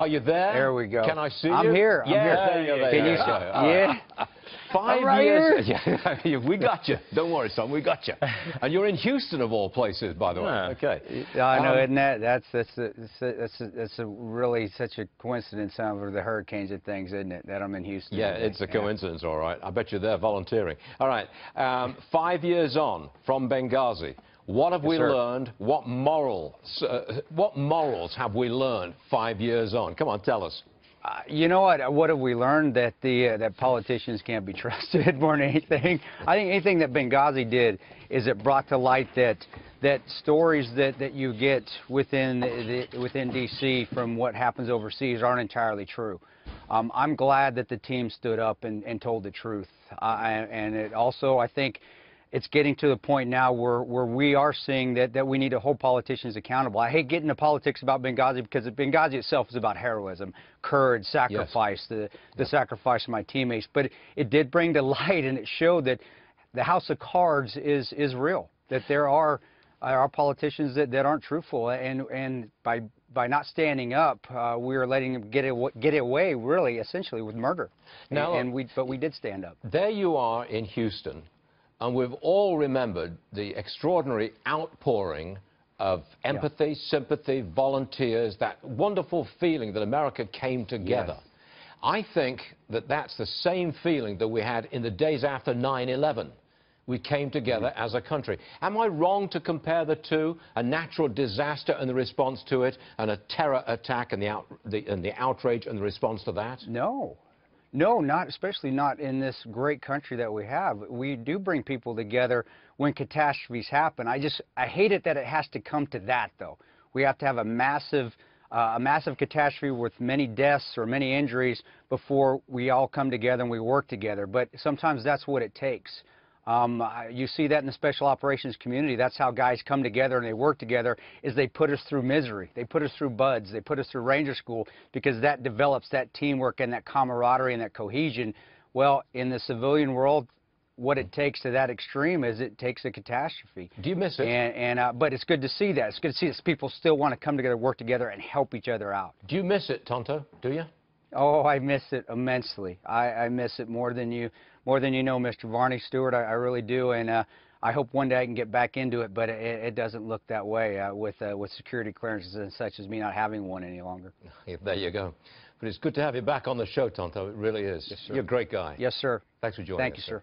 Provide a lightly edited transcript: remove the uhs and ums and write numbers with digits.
Are you there? There we go. Can I see I'm you? here. I'm here. Can you Yeah. 5 right years. Yeah, we got you. Don't worry, son. We got you. And you're in Houston, of all places, by the way. Okay. I know, isn't that? That's a really such a coincidence over the hurricanes and things, isn't it? That I'm in Houston. Yeah, today. it's a coincidence, all right. I bet you're there volunteering. All right. 5 years on from Benghazi. What have we learned? What morals have we learned 5 years on? Come on, tell us. You know what? What have we learned? That that politicians can't be trusted more than anything. I think anything that Benghazi did is it brought to light that stories that you get within D.C. from what happens overseas aren't entirely true. I'm glad that the team stood up and told the truth. And it also, I think, it's getting to the point now where we are seeing that we need to hold politicians accountable. I hate getting into politics about Benghazi because Benghazi itself is about heroism, courage, sacrifice, the sacrifice of my teammates. But it did bring to light, and it showed that the house of cards is real, that there are politicians that aren't truthful, and by not standing up, we are letting them get away, really, essentially, with murder. Now, but we did stand up. There you are in Houston. And we've all remembered the extraordinary outpouring of empathy, sympathy, volunteers, that wonderful feeling that America came together. Yes. I think that that's the same feeling that we had in the days after 9/11. We came together as a country. Am I wrong to compare the two, a natural disaster and the response to it, and a terror attack and the outrage and the response to that? No. No, especially not in this great country that we have. We do bring people together when catastrophes happen. I hate it that it has to come to that, though. We have to have a massive catastrophe with many deaths or many injuries before we all come together and we work together. But sometimes that's what it takes. You see that in the special operations community. That's how guys come together and they work together, is they put us through misery. They put us through BUDS. They put us through Ranger School, because that develops that teamwork and that camaraderie and that cohesion. Well, in the civilian world, what it takes to that extreme is it takes a catastrophe. Do you miss it? But it's good to see that. It's good to see that people still want to come together, work together, and help each other out. Do you miss it, Tonto? Do you? Oh, I miss it immensely. I miss it more than you know, Mr. Varney, Stewart. I really do, and I hope one day I can get back into it, but it doesn't look that way with security clearances and such as me not having one any longer. There you go. But it's good to have you back on the show, Tonto. It really is. Yes, sir. You're a great guy. Yes, sir. Thanks for joining us. Thank you, sir.